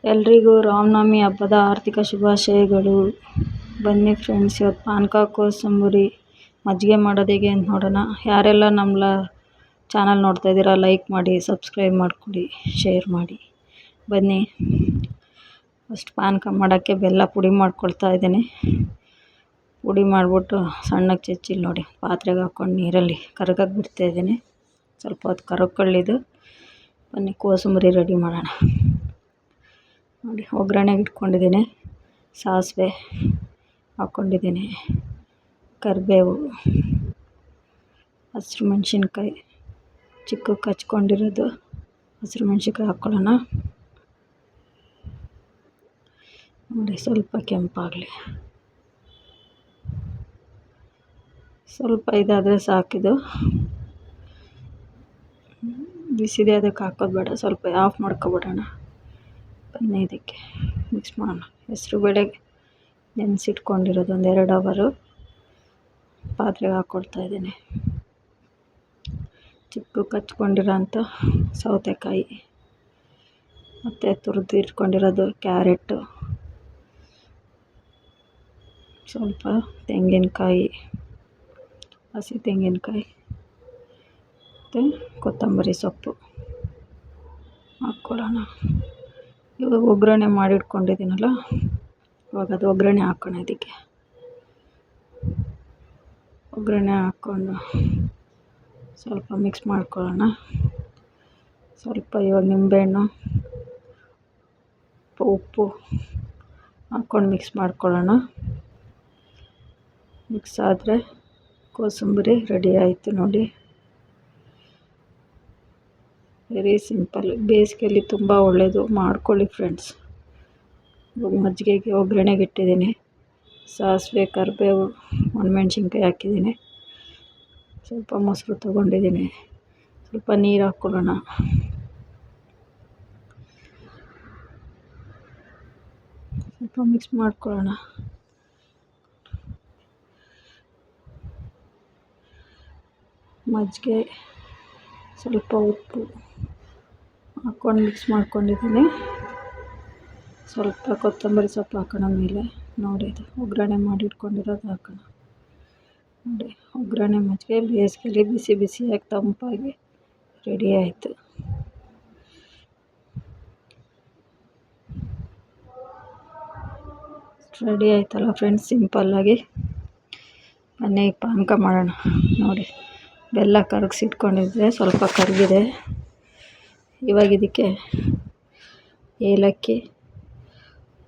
ಎಲ್ರಿಗೂ ರಾಮನವಮಿ ಹಬ್ಬದ ಆರ್ಥಿಕ ಶುಭಾಶಯಗಳು. ಬನ್ನಿ ಫ್ರೆಂಡ್ಸ್, ಇವತ್ತು ಪಾನಕ ಕೋಸಂಬರಿ ಮಜ್ಜಿಗೆ ಮಾಡೋದು ಹೇಗೆ ಅಂತ ನೋಡೋಣ. ಯಾರೆಲ್ಲ ನಮ್ಮ ಚಾನಲ್ ನೋಡ್ತಾ ಇದ್ದೀರಾ ಲೈಕ್ ಮಾಡಿ, ಸಬ್ಸ್ಕ್ರೈಬ್ ಮಾಡಿಕೊಡಿ, ಶೇರ್ ಮಾಡಿ. ಬನ್ನಿ, ಫಸ್ಟ್ ಪಾನಕ ಮಾಡೋಕ್ಕೆ ಬೆಲ್ಲ ಪುಡಿ ಮಾಡ್ಕೊಳ್ತಾ ಇದ್ದೀನಿ. ಪುಡಿ ಮಾಡಿಬಿಟ್ಟು ಸಣ್ಣಗೆ ಚೆಚ್ಚಿಲ್ಲಿ ನೋಡಿ ಪಾತ್ರೆಗೆ ಹಾಕ್ಕೊಂಡು ನೀರಲ್ಲಿ ಕರಗಕ್ಕೆ ಬಿಡ್ತಾಯಿದ್ದೀನಿ. ಸ್ವಲ್ಪ ಹೊತ್ತು ಕರಗ್ಕೊಳ್ಳಿದು. ಬನ್ನಿ ಕೋಸಂಬರಿ ರೆಡಿ ಮಾಡೋಣ. ನೋಡಿ, ಒಗ್ಗರಣೆಗೆ ಇಟ್ಕೊಂಡಿದ್ದೀನಿ. ಸಾಸಿವೆ ಹಾಕ್ಕೊಂಡಿದ್ದೀನಿ, ಕರಿಬೇವು, ಹಸಿರು ಮೆಣಸಿನ್ಕಾಯಿ, ಚಿಕ್ಕಕ್ಕೆ ಹಚ್ಕೊಂಡಿರೋದು ಹಸಿರು ಮೆಣಸಿನ್ಕಾಯಿ ಹಾಕ್ಕೊಳ್ಳೋಣ. ನೋಡಿ, ಸ್ವಲ್ಪ ಕೆಂಪಾಗಲಿ, ಸ್ವಲ್ಪ ಇದಾದರೆ ಸಾಕಿದು. ಬಿಸಿದೆ, ಅದಕ್ಕೆ ಹಾಕೋದು ಬೇಡ, ಸ್ವಲ್ಪ ಆಫ್ ಮಾಡ್ಕೊಬಿಡೋಣ. ಬನ್ನಿ, ಇದಕ್ಕೆ ಮಿಕ್ಸ್ ಮಾಡೋಣ. ಹೆಸರು ಬೇಳೆಗೆ ನೆನೆಸಿಟ್ಕೊಂಡಿರೋದು 1-2 ಅವರು ಪಾತ್ರೆಗೆ ಹಾಕ್ಕೊಳ್ತಾ ಇದ್ದೀನಿ. ಚಿಕ್ಕಕ್ಕೆ ಹಚ್ಕೊಂಡಿರೋ ಅಂಥ ಸೌತೆಕಾಯಿ, ಮತ್ತು ತುರಿದು ಇಟ್ಕೊಂಡಿರೋದು ಕ್ಯಾರೆಟು, ಸ್ವಲ್ಪ ತೆಂಗಿನಕಾಯಿ, ಹಸಿ ತೆಂಗಿನಕಾಯಿ, ಮತ್ತು ಕೊತ್ತಂಬರಿ ಸೊಪ್ಪು ಹಾಕ್ಕೊಳ್ಳೋಣ. ಇವಾಗ ಒಗ್ಗರಣೆ ಮಾಡಿಟ್ಕೊಂಡಿದ್ದೀನಲ್ಲ, ಇವಾಗ ಅದು ಒಗ್ಗರಣೆ ಹಾಕೋಣ. ಇದಕ್ಕೆ ಒಗ್ಗರಣೆ ಹಾಕ್ಕೊಂಡು ಸ್ವಲ್ಪ ಮಿಕ್ಸ್ ಮಾಡ್ಕೊಳ್ಳೋಣ. ಸ್ವಲ್ಪ ಇವಾಗ ನಿಂಬೆಹಣ್ಣು, ಉಪ್ಪು ಹಾಕ್ಕೊಂಡು ಮಿಕ್ಸ್ ಮಾಡ್ಕೊಳ್ಳೋಣ. ಮಿಕ್ಸ್ ಆದರೆ ಕೋಸಂಬರಿ ರೆಡಿ ಆಯಿತು ನೋಡಿ. ವೆರಿ ಸಿಂಪಲ್, ಬೇಸಿಗೆಯಲ್ಲಿ ತುಂಬ ಒಳ್ಳೆಯದು, ಮಾಡ್ಕೊಳ್ಳಿ ಫ್ರೆಂಡ್ಸ್. ಇವಾಗ ಮಜ್ಜಿಗೆಗೆ ಒಗ್ಗರಣೆಗೆ ಇಟ್ಟಿದ್ದೀನಿ. ಸಾಸಿವೆ, ಕರಿಬೇವು, ಒಣಮೆಣ್ಸಿನ್ಕಾಯಿ ಹಾಕಿದ್ದೀನಿ. ಸ್ವಲ್ಪ ಮೊಸರು ತೊಗೊಂಡಿದ್ದೀನಿ. ಸ್ವಲ್ಪ ನೀರು ಹಾಕ್ಕೊಳ್ಳೋಣ. ಸ್ವಲ್ಪ ಮಿಕ್ಸ್ ಮಾಡ್ಕೊಳ್ಳೋಣ. ಮಜ್ಜಿಗೆ, ಸ್ವಲ್ಪ ಉಪ್ಪು ಹಾಕ್ಕೊಂಡು ಮಿಕ್ಸ್ ಮಾಡ್ಕೊಂಡಿದ್ದೀನಿ. ಸ್ವಲ್ಪ ಕೊತ್ತಂಬರಿ ಸೊಪ್ಪು ಹಾಕೋಣ ಮೇಲೆ. ನೋಡಿ, ಇದು ಒಗ್ಗರಣೆ ಮಾಡಿ ಇಟ್ಕೊಂಡಿರೋದು ಹಾಕೋಣ. ನೋಡಿ, ಒಗ್ಗರಣೆ ಮಜ್ಜಿಗೆ ಬೇಸಿಗೆಯಲ್ಲಿ ಬಿಸಿ ಬಿಸಿಯಾಗಿ ತಂಪಾಗಿ ರೆಡಿ ಆಯಿತು. ರೆಡಿ ಆಯ್ತಲ್ಲ ಫ್ರೆಂಡ್ಸ್, ಸಿಂಪಲ್ಲಾಗಿ. ಬನ್ನಿ ಪಾನಕ ಮಾಡೋಣ. ನೋಡಿ, ಬೆಲ್ಲ ಕರಗಿಸಿಟ್ಕೊಂಡಿದ್ದೆ, ಸ್ವಲ್ಪ ಕರಗಿದೆ. ಇವಾಗ ಇದಕ್ಕೆ ಏಲಕ್ಕಿ,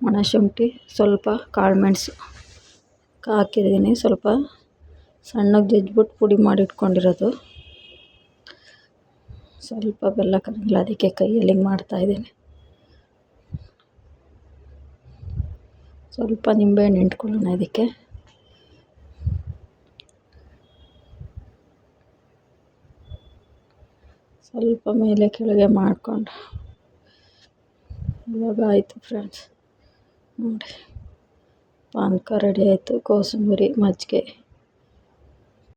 ಒಣಶುಂಠಿ, ಸ್ವಲ್ಪ ಕಾಳುಮೆಣಸು ಹಾಕಿದ್ದೀನಿ. ಸ್ವಲ್ಪ ಸಣ್ಣಗೆ ಜಜ್ಜಿಬಿಟ್ಟು ಪುಡಿ ಮಾಡಿಟ್ಕೊಂಡಿರೋದು. ಸ್ವಲ್ಪ ಬೆಲ್ಲ ಕರಗಿಲ್ಲ, ಅದಕ್ಕೆ ಕೈಯಲ್ಲಿ ಮಾಡ್ತಾಯಿದ್ದೀನಿ. ಸ್ವಲ್ಪ ನಿಂಬೆಹಣ್ಣು ಹಿಂಡ್ಕೊಳ್ಳೋಣ ಇದಕ್ಕೆ. ಸ್ವಲ್ಪ ಮೇಲೆ ಕೆಳಗೆ ಮಾಡಿಕೊಂಡು ಇವಾಗ ಆಯಿತು ಫ್ರೆಂಡ್ಸ್. ನೋಡಿ, ಪಾನಕ ರೆಡಿ ಆಯಿತು. ಕೋಸಂಬರಿ ಮಜ್ಜಿಗೆ